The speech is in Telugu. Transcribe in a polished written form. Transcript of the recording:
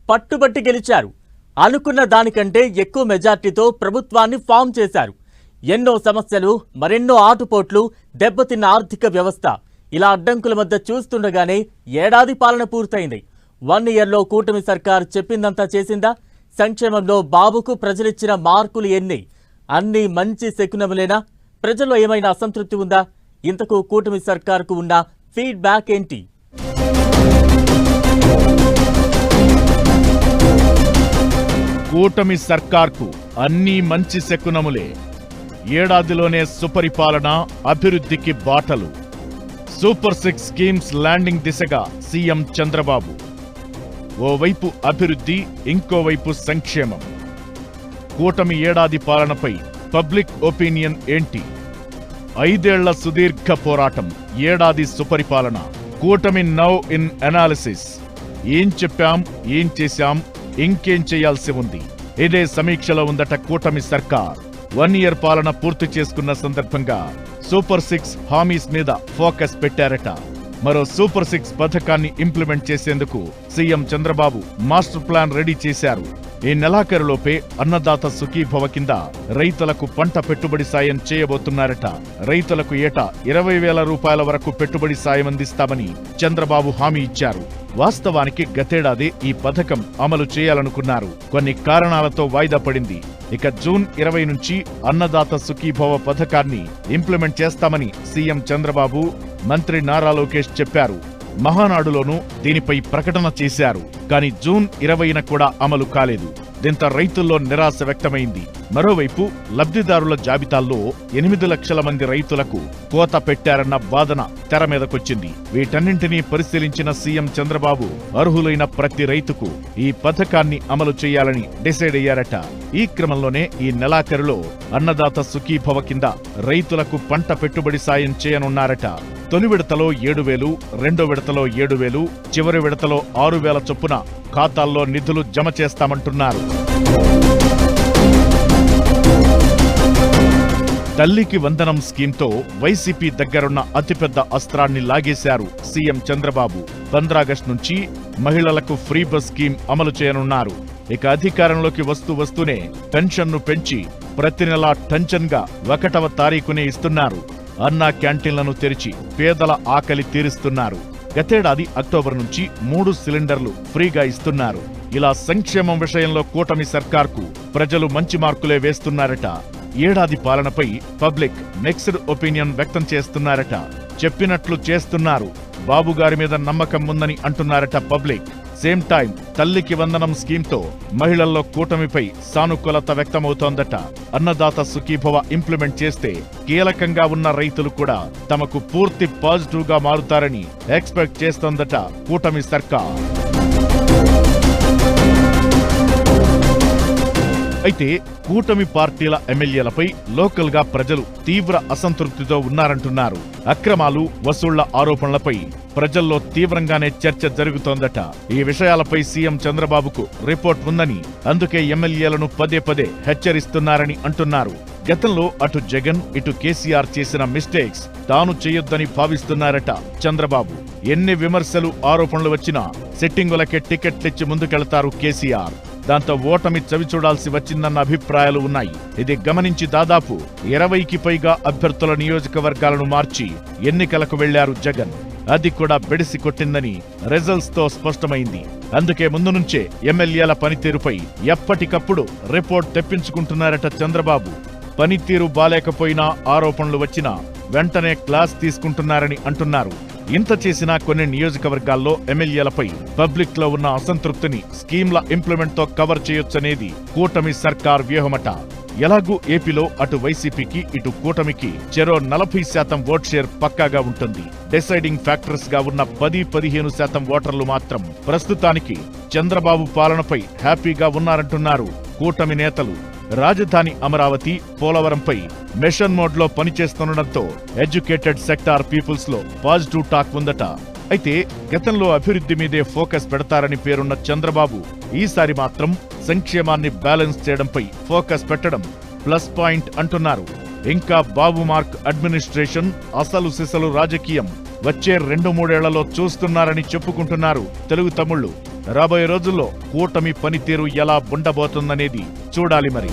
పట్టుబట్టి గెలిచారు. అనుకున్న దానికంటే ఎక్కువ మెజార్టీతో ప్రభుత్వాన్ని ఫామ్ చేశారు. ఎన్నో సమస్యలు, మరెన్నో ఆటుపోట్లు, దెబ్బతిన్న ఆర్థిక వ్యవస్థ ఇలా అడ్డంకుల మధ్య చూస్తుండగానే ఏడాది పాలన పూర్తయింది. 1 ఇయర్లో కూటమి సర్కార్ చెప్పిందంతా చేసిందా? సంక్షేమంలో బాబుకు ప్రజలిచ్చిన మార్కులు ఎన్ని? అన్ని మంచి శకునములేనా? ప్రజల్లో ఏమైనా అసంతృప్తి ఉందా? ఇంతకు కూటమి సర్కార్కు ఉన్న ఫీడ్బ్యాక్ ఏంటి? కూటమి సర్కార్కు అన్నీ మంచి శకునములే. ఏడాదిలోనే సుపరిపాలన, అభివృద్ధికి బాటలు. సూపర్ 6 స్కీమ్స్ ల్యాండింగ్ దిశగా సీఎం చంద్రబాబు. ఓవైపు అభివృద్ధి, ఇంకోవైపు సంక్షేమం. కూటమి ఏడాది పాలనపై పబ్లిక్ ఒపీనియన్ ఏంటి? 5 ఏళ్ల సుదీర్ఘ పోరాటం, ఏడాది సుపరిపాలన. కూటమి నౌ ఇన్ అనాలిసిస్. ఏం చెప్పాం, ఏం చేశాం, ఇంకేం చేయాల్సి ఉంది? ఇదే సమీక్షలో ఉందట కూటమి సర్కార్. 1 ఇయర్ పాలన పూర్తి చేసుకున్న సందర్భంగా సూపర్ 6 హామీస్ మీద ఫోకస్ పెట్టారట. మరో సూపర్ 6 పథకాన్ని ఇంప్లిమెంట్ చేసేందుకు CM Chandrababu master plan ready చేశారు. ఈ నెలాఖరులోపే అన్నదాత సుఖీభవ కింద రైతులకు పంట పెట్టుబడి సాయం చేయబోతున్నారట. రైతులకు ఏటా 20,000 రూపాయల వరకు పెట్టుబడి సాయం అందిస్తామని చంద్రబాబు హామీ ఇచ్చారు. వాస్తవానికి గతేడాది ఈ పథకం అమలు చేయాలనుకున్నారు. కొన్ని కారణాలతో వాయిదా పడింది. ఇక జూన్ 20 నుంచి అన్నదాత సుఖీభవ పథకాన్ని ఇంప్లిమెంట్ చేస్తామని సీఎం చంద్రబాబు, మంత్రి నారా లోకేష్ చెప్పారు. మహానాడులోనూ దీనిపై ప్రకటన చేశారు. కానీ జూన్ 20న కూడా అమలు కాలేదు. దీంతో రైతుల్లో నిరాశ వ్యక్తమైంది. మరోవైపు లబ్ధిదారుల జాబితాల్లో 8 లక్షల మంది రైతులకు కోత పెట్టారన్న వాదన తెర మీదకొచ్చింది. వీటన్నింటినీ పరిశీలించిన సీఎం చంద్రబాబు అర్హులైన ప్రతి రైతుకు ఈ పథకాన్ని అమలు చేయాలని డిసైడ్ అయ్యారట. ఈ క్రమంలోనే ఈ నెలాఖరులో అన్నదాత సుఖీభవ కింద రైతులకు పంట పెట్టుబడి సాయం చేయనున్నారట. తొలి విడతలో 7,000, రెండో విడతలో 7,000, చివరి విడతలో 6,000 చొప్పున ఖాతాల్లో నిధులు జమ చేస్తామంటున్నారు. తల్లికి వందనం స్కీమ్తో వైసీపీ దగ్గరున్న అతిపెద్ద అస్త్రాన్ని లాగేశారు సీఎం చంద్రబాబు. 15 ఆగస్టు నుంచి మహిళలకు ఫ్రీ బస్ స్కీమ్ అమలు చేయనున్నారు. ఇక అధికారంలోకి వస్తూనే పెన్షన్ను పెంచి ప్రతి నెలా టెన్షన్గా 1వ తారీఖునే ఇస్తున్నారు. అన్నా క్యాంటీన్లను తెరిచి పేదల ఆకలి తీరుస్తున్నారు. గతేడాది అక్టోబర్ నుంచి 3 సిలిండర్లు ఫ్రీగా ఇస్తున్నారు. ఇలా సంక్షేమం విషయంలో కూటమి సర్కార్కు ప్రజలు మంచి మార్కులే వేస్తున్నారట. ఏడాది పాలనపై పబ్లిక్ మిక్స్డ్ ఒపీనియన్ వ్యక్తం చేస్తున్నారట. చెప్పినట్లు చేస్తున్నారు. బాబుగారి మీద నమ్మకం ఉందని అంటున్నారట పబ్లిక్. సేమ్ టైం తల్లికి వందనం స్కీమ్తో మహిళల్లో కూటమిపై సానుకూలత వ్యక్తమవుతోందట. అన్నదాత సుఖీభవ ఇంప్లిమెంట్ చేస్తే కీలకంగా ఉన్న రైతులు కూడా తమకు పూర్తి పాజిటివ్ గా మారుతారని ఎక్స్పెక్ట్ చేస్తోందట కూటమి సర్కార్. అయితే కూటమి పార్టీల ఎమ్మెల్యేలపై లోకల్ గా ప్రజలు తీవ్ర అసంతృప్తితో ఉన్నారంటున్నారు. అక్రమాలు, వసూళ్ల ఆరోపణలపై ప్రజల్లో తీవ్రంగానే చర్చ జరుగుతోందట. ఈ విషయాలపై సీఎం చంద్రబాబుకు రిపోర్ట్ ఉందని, అందుకే ఎమ్మెల్యేలను పదే హెచ్చరిస్తున్నారని అంటున్నారు. గతంలో అటు జగన్, ఇటు కేసీఆర్ చేసిన మిస్టేక్స్ తాను చేయొద్దని భావిస్తున్నారట చంద్రబాబు. ఎన్ని విమర్శలు, ఆరోపణలు వచ్చినా సిట్టింగులకే టికెట్లిచ్చి ముందుకెళ్తారు కేసీఆర్. దాంతో ఓటమి చవిచూడాల్సి వచ్చిందన్న అభిప్రాయాలు ఉన్నాయి. ఇది గమనించి దాదాపు 20కి పైగా అభ్యర్థుల నియోజకవర్గాలను మార్చి ఎన్నికలకు వెళ్లారు జగన్. అది కూడా బెడిసి కొట్టిందని రిజల్ట్స్ తో స్పష్టమైంది. అందుకే ముందు నుంచే ఎమ్మెల్యేల పనితీరుపై ఎప్పటికప్పుడు రిపోర్ట్ తెప్పించుకుంటున్నారట చంద్రబాబు. పనితీరు బాలేకపోయినా, ఆరోపణలు వచ్చినా వెంటనే క్లాస్ తీసుకుంటున్నారని అంటున్నారు. ఇంత చేసినా కొన్ని నియోజకవర్గాల్లో ఎమ్మెల్యేలపై పబ్లిక్ లో ఉన్న అసంతృప్తిని స్కీమ్ల ఇంప్లిమెంట్ తో కవర్ చేయొచ్చనేది కూటమి సర్కార్ వ్యూహమట. ఎలాగూ ఏపీలో అటు వైసీపీకి, ఇటు కూటమికి చెరో 40% ఓట్ షేర్ పక్కాగా ఉంటుంది. డిసైడింగ్ ఫ్యాక్టర్స్ గా ఉన్న 10-15% ఓటర్లు మాత్రం ప్రస్తుతానికి చంద్రబాబు పాలనపై హ్యాపీగా ఉన్నారంటున్నారు కూటమి నేతలు. రాజధాని అమరావతి, పోలవరంపై మిషన్ మోడ్ లో పనిచేస్తుండటంతో ఎడ్యుకేటెడ్ సెక్టార్ పీపుల్స్ లో పాజిటివ్ టాక్ ఉందట. అయితే గతంలో అభివృద్ధి మీదే ఫోకస్ పెడతారని పేరున్న చంద్రబాబు ఈసారి మాత్రం సంక్షేమాన్ని బ్యాలెన్స్ చేయడంపై ఫోకస్ పెట్టడం ప్లస్ పాయింట్ అంటున్నారు. ఇంకా బాబు మార్క్ అడ్మినిస్ట్రేషన్ అసలు సిసలు రాజకీయం వచ్చే 2-3 ఏళ్లలో చూస్తున్నారని చెప్పుకుంటున్నారు తెలుగు తమ్ముళ్లు. రాబోయే రోజుల్లో కూటమి పనితీరు ఎలా ఉండబోతుందనేది చూడాలి మరి.